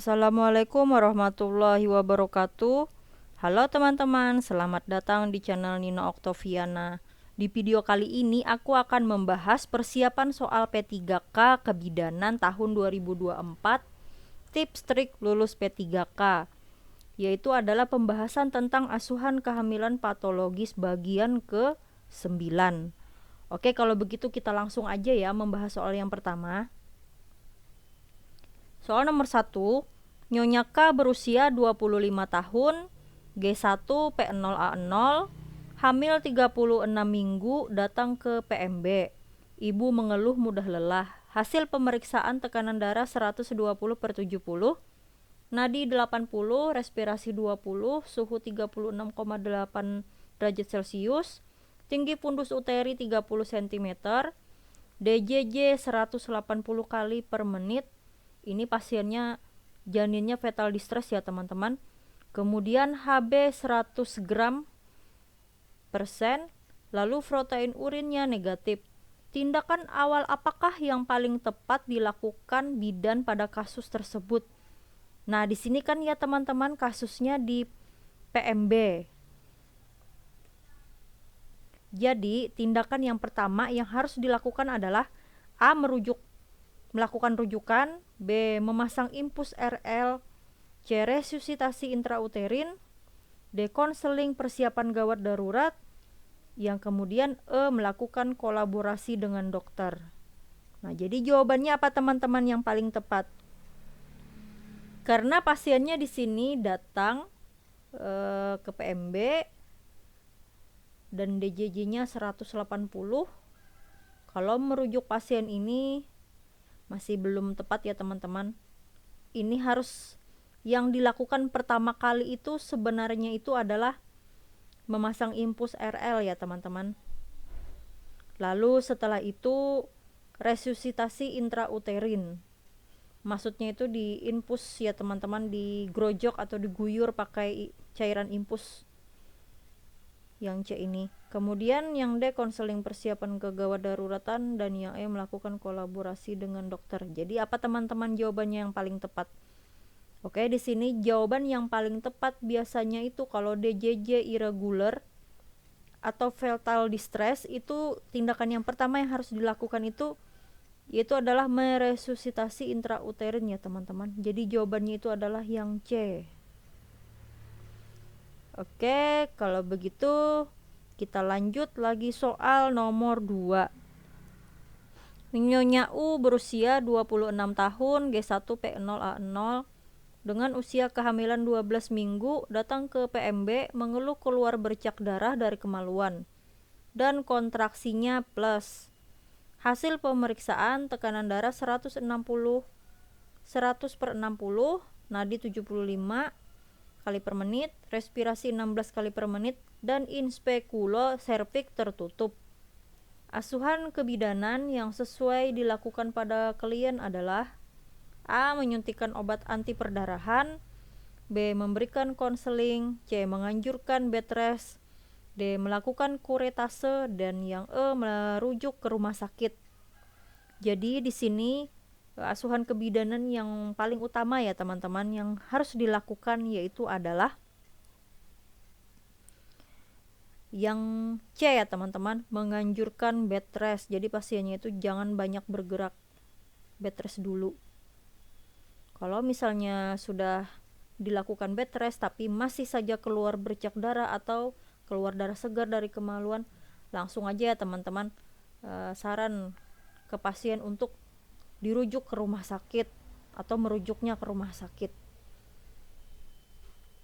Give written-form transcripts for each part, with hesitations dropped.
Assalamualaikum warahmatullahi wabarakatuh. Halo teman-teman, selamat datang di channel Nina Oktoviana. Di video kali ini aku akan membahas persiapan soal P3K Kebidanan tahun 2024, tips trik lulus P3K, yaitu adalah pembahasan tentang asuhan kehamilan patologis bagian ke-9. Oke, kalau begitu kita langsung aja ya membahas soal yang pertama. Soal nomor 1, Nyonya K berusia 25 tahun, G1 P0A0, hamil 36 minggu, datang ke PMB. Ibu mengeluh mudah lelah. Hasil pemeriksaan tekanan darah 120/70, nadi 80, respirasi 20, suhu 36,8 derajat Celcius, tinggi fundus uteri 30 cm, DJJ 180 kali per menit. Ini pasiennya janinnya fetal distress ya teman-teman. Kemudian HB 100 gram persen, lalu protein urinnya negatif. Tindakan awal apakah yang paling tepat dilakukan bidan pada kasus tersebut? Nah, di sini kan ya teman-teman kasusnya di PMB. Jadi, tindakan yang pertama yang harus dilakukan adalah A. Melakukan rujukan, B. memasang infus RL, C. resusitasi intrauterin, D. konseling persiapan gawat darurat, yang kemudian E. melakukan kolaborasi dengan dokter. Nah, jadi jawabannya apa teman-teman yang paling tepat? Karena pasiennya di sini datang ke PMB dan DJJ-nya 180. Kalau merujuk pasien ini masih belum tepat ya teman-teman. Ini harus yang dilakukan pertama kali itu sebenarnya itu adalah memasang infus RL ya teman-teman. Lalu setelah itu resusitasi intrauterin. Maksudnya itu di infus ya teman-teman, digrojok atau diguyur pakai cairan infus yang C ini. Kemudian yang D konseling persiapan kegawat daruratan, dan yang E melakukan kolaborasi dengan dokter. Jadi apa teman-teman jawabannya yang paling tepat? Oke, di sini jawaban yang paling tepat biasanya itu kalau DJJ irregular atau fetal distress, itu tindakan yang pertama yang harus dilakukan itu yaitu adalah meresusitasi intrauterin ya teman-teman. Jadi jawabannya itu adalah yang C. Oke, kalau begitu kita lanjut lagi soal nomor 2. Nyonya U berusia 26 tahun, G1 P0A0, dengan usia kehamilan 12 minggu, datang ke PMB mengeluh keluar bercak darah dari kemaluan dan kontraksinya plus. Hasil pemeriksaan tekanan darah 160 100/60, nadi 75 kali per menit, respirasi 16 kali per menit, dan inspekulo serviks tertutup. Asuhan kebidanan yang sesuai dilakukan pada klien adalah A. menyuntikkan obat anti perdarahan, B. memberikan konseling, C. menganjurkan bed rest, D. melakukan kuretase, dan yang E. merujuk ke rumah sakit. Jadi di sini asuhan kebidanan yang paling utama ya teman-teman yang harus dilakukan yaitu adalah yang C ya teman-teman, menganjurkan bed rest. Jadi pasiennya itu jangan banyak bergerak, bed rest dulu. Kalau misalnya sudah dilakukan bed rest tapi masih saja keluar bercak darah atau keluar darah segar dari kemaluan, langsung aja ya teman-teman, saran ke pasien untuk dirujuk ke rumah sakit atau merujuknya ke rumah sakit.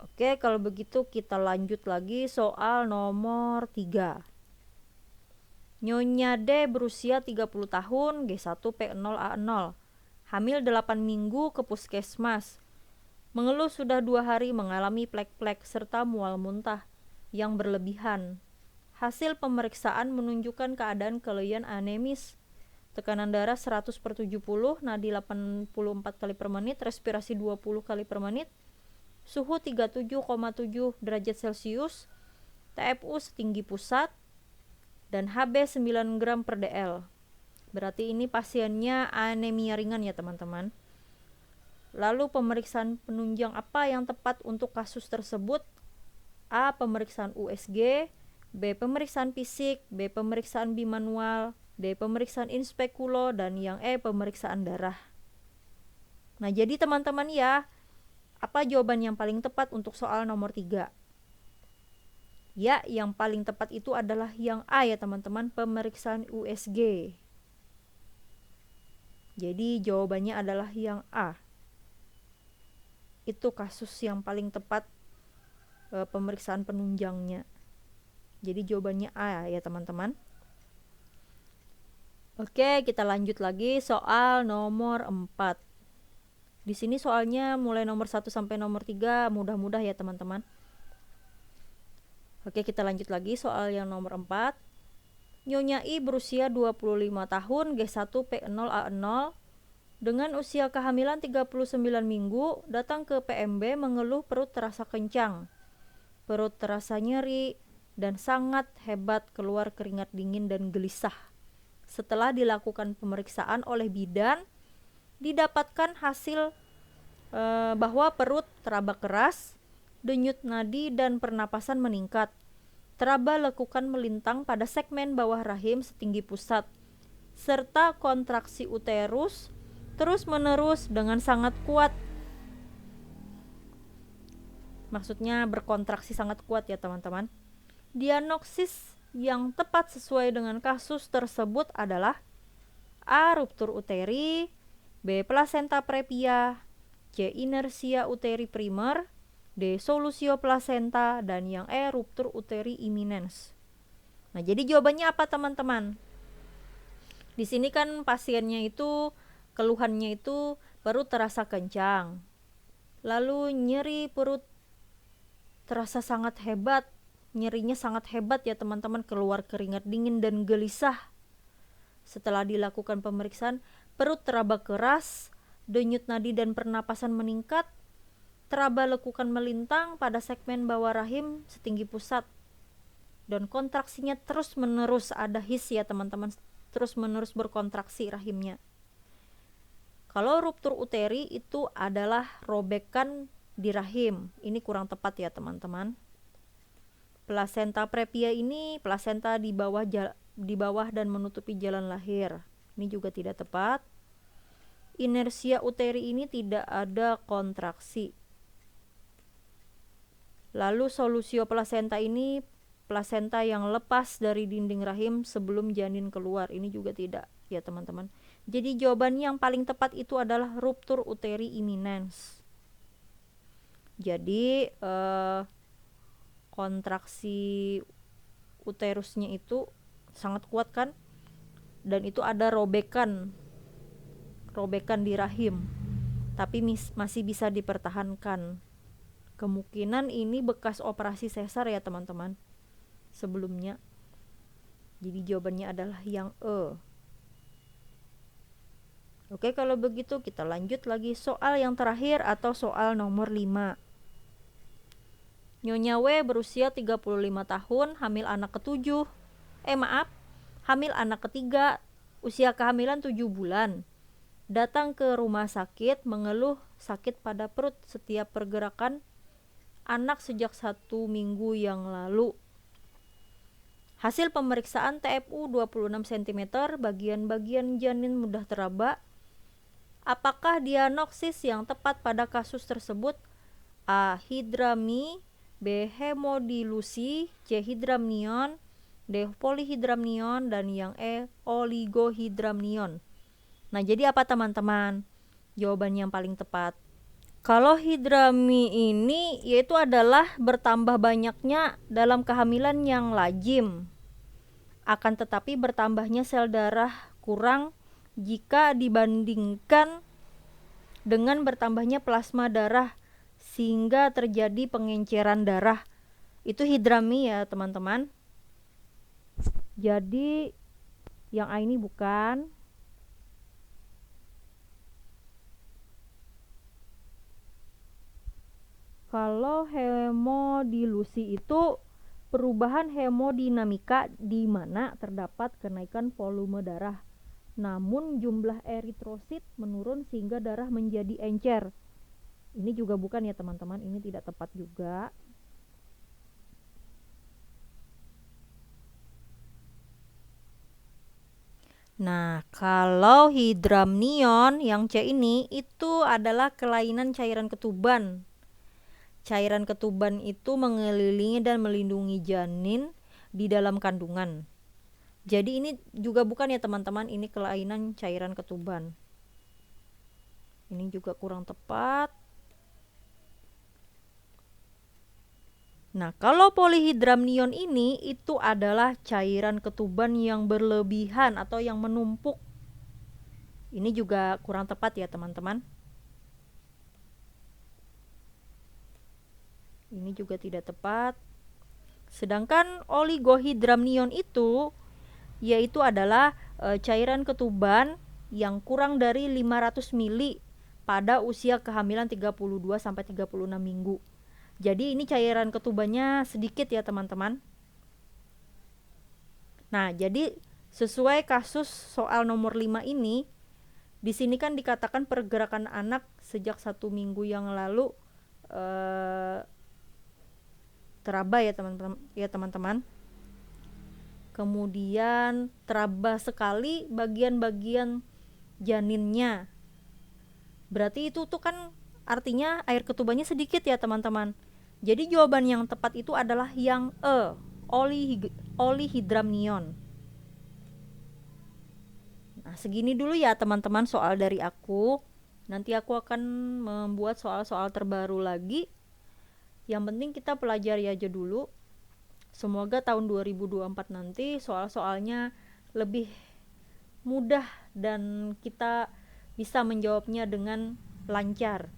Oke, kalau begitu kita lanjut lagi soal nomor 3. Nyonya D berusia 30 tahun, G1 P0A0, hamil 8 minggu, ke puskesmas. Mengeluh sudah 2 hari mengalami plek-plek serta mual muntah yang berlebihan. Hasil pemeriksaan menunjukkan keadaan kelainan anemis. Tekanan darah 100/70, nadi 84 kali per menit, respirasi 20 kali per menit, suhu 37,7 derajat Celcius, TFU setinggi pusat, dan HB 9 gram per DL. Berarti ini pasiennya anemia ringan ya teman-teman. Lalu pemeriksaan penunjang apa yang tepat untuk kasus tersebut? A. Pemeriksaan USG, B. Pemeriksaan fisik, B. Pemeriksaan bimanual, D. Pemeriksaan inspekulo, dan yang E. Pemeriksaan darah. Nah, jadi teman-teman ya, apa jawaban yang paling tepat untuk soal nomor 3? Ya, yang paling tepat itu adalah yang A ya teman-teman, pemeriksaan USG. Jadi jawabannya adalah yang A. Itu kasus yang paling tepat pemeriksaan penunjangnya. Jadi jawabannya A ya teman-teman. Oke, kita lanjut lagi soal nomor 4. Di sini soalnya mulai nomor 1 sampai nomor 3 mudah-mudah ya teman-teman. Oke, kita lanjut lagi soal yang nomor 4. Nyonya I berusia 25 tahun, G1P0A0, dengan usia kehamilan 39 minggu, datang ke PMB mengeluh perut terasa kencang, perut terasa nyeri, dan sangat hebat keluar keringat dingin dan gelisah. Setelah dilakukan pemeriksaan oleh bidan, didapatkan hasil bahwa perut teraba keras, denyut nadi dan pernapasan meningkat. Teraba lekukan melintang pada segmen bawah rahim setinggi pusat, serta kontraksi uterus terus-menerus dengan sangat kuat. Maksudnya berkontraksi sangat kuat ya teman-teman. Diagnosis yang tepat sesuai dengan kasus tersebut adalah A. Ruptur uteri, B. Plasenta previa, C. Inersia uteri primer, D. Solusio plasenta, dan yang E. Ruptur uteri imminens. Nah, jadi jawabannya apa teman-teman? Di sini kan pasiennya itu keluhannya itu perut terasa kencang, lalu nyeri perut terasa sangat hebat, nyerinya sangat hebat ya teman-teman, keluar keringat dingin dan gelisah. Setelah dilakukan pemeriksaan, perut teraba keras, denyut nadi dan pernapasan meningkat, teraba lekukan melintang pada segmen bawah rahim setinggi pusat, dan kontraksinya terus menerus, ada his ya teman-teman, terus menerus berkontraksi rahimnya. Kalau ruptur uteri itu adalah robekan di rahim, ini kurang tepat ya teman-teman. Plasenta previa ini plasenta di bawah dan menutupi jalan lahir, ini juga tidak tepat. Inersia uteri ini tidak ada kontraksi. Lalu solusio plasenta ini plasenta yang lepas dari dinding rahim sebelum janin keluar, ini juga tidak ya teman-teman. Jadi jawabannya yang paling tepat itu adalah ruptur uteri imminens. Jadi kontraksi uterusnya itu sangat kuat kan, dan itu ada robekan di rahim, tapi masih bisa dipertahankan. Kemungkinan ini bekas operasi sesar ya teman-teman sebelumnya. Jadi jawabannya adalah yang E. Oke, kalau begitu kita lanjut lagi soal yang terakhir atau soal nomor 5. Nyonya W berusia 35 tahun, hamil anak ke-7. Hamil anak ketiga, usia kehamilan 7 bulan. Datang ke rumah sakit mengeluh sakit pada perut setiap pergerakan anak sejak 1 minggu yang lalu. Hasil pemeriksaan TFU 26 cm, bagian-bagian janin mudah teraba. Apakah diagnosis yang tepat pada kasus tersebut? A. Hidrami, B. Hemodilusi, C. Hidramnion, D. Polihidramnion, dan yang E. Oligohidramnion. Nah, jadi apa teman-teman jawaban yang paling tepat? Kalau hidrami ini yaitu adalah bertambah banyaknya dalam kehamilan yang lazim, akan tetapi bertambahnya sel darah kurang jika dibandingkan dengan bertambahnya plasma darah sehingga terjadi pengenceran darah. Itu hidrami ya teman-teman. Jadi yang A ini bukan. Kalau hemodilusi itu perubahan hemodinamika di mana terdapat kenaikan volume darah, namun jumlah eritrosit menurun sehingga darah menjadi encer. Ini juga bukan ya teman-teman, ini tidak tepat juga. Nah, kalau hidramnion yang C ini itu adalah kelainan cairan ketuban. Cairan ketuban itu mengelilingi dan melindungi janin di dalam kandungan. Jadi ini juga bukan ya teman-teman, ini kelainan cairan ketuban. Ini juga kurang tepat. Nah, kalau polihidramnion ini itu adalah cairan ketuban yang berlebihan atau yang menumpuk. Ini juga kurang tepat ya teman-teman. Ini juga tidak tepat. Sedangkan oligohidramnion itu yaitu adalah cairan ketuban yang kurang dari 500 mili pada usia kehamilan 32 sampai 36 minggu. Jadi ini cairan ketubannya sedikit ya teman-teman. Nah, jadi sesuai kasus soal nomor 5 ini, di sini kan dikatakan pergerakan anak sejak 1 minggu yang lalu teraba ya teman-teman. Kemudian teraba sekali bagian-bagian janinnya. Berarti itu tuh kan artinya air ketubannya sedikit ya teman-teman. Jadi jawaban yang tepat itu adalah yang E, olihidramnion. Nah, segini dulu ya teman-teman soal dari aku. Nanti aku akan membuat soal-soal terbaru lagi. Yang penting kita pelajari aja dulu. Semoga tahun 2024 nanti soal-soalnya lebih mudah dan kita bisa menjawabnya dengan lancar.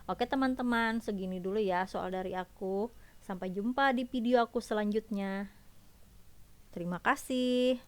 Oke teman-teman, segini dulu ya soal dari aku. Sampai jumpa di video aku selanjutnya. Terima kasih.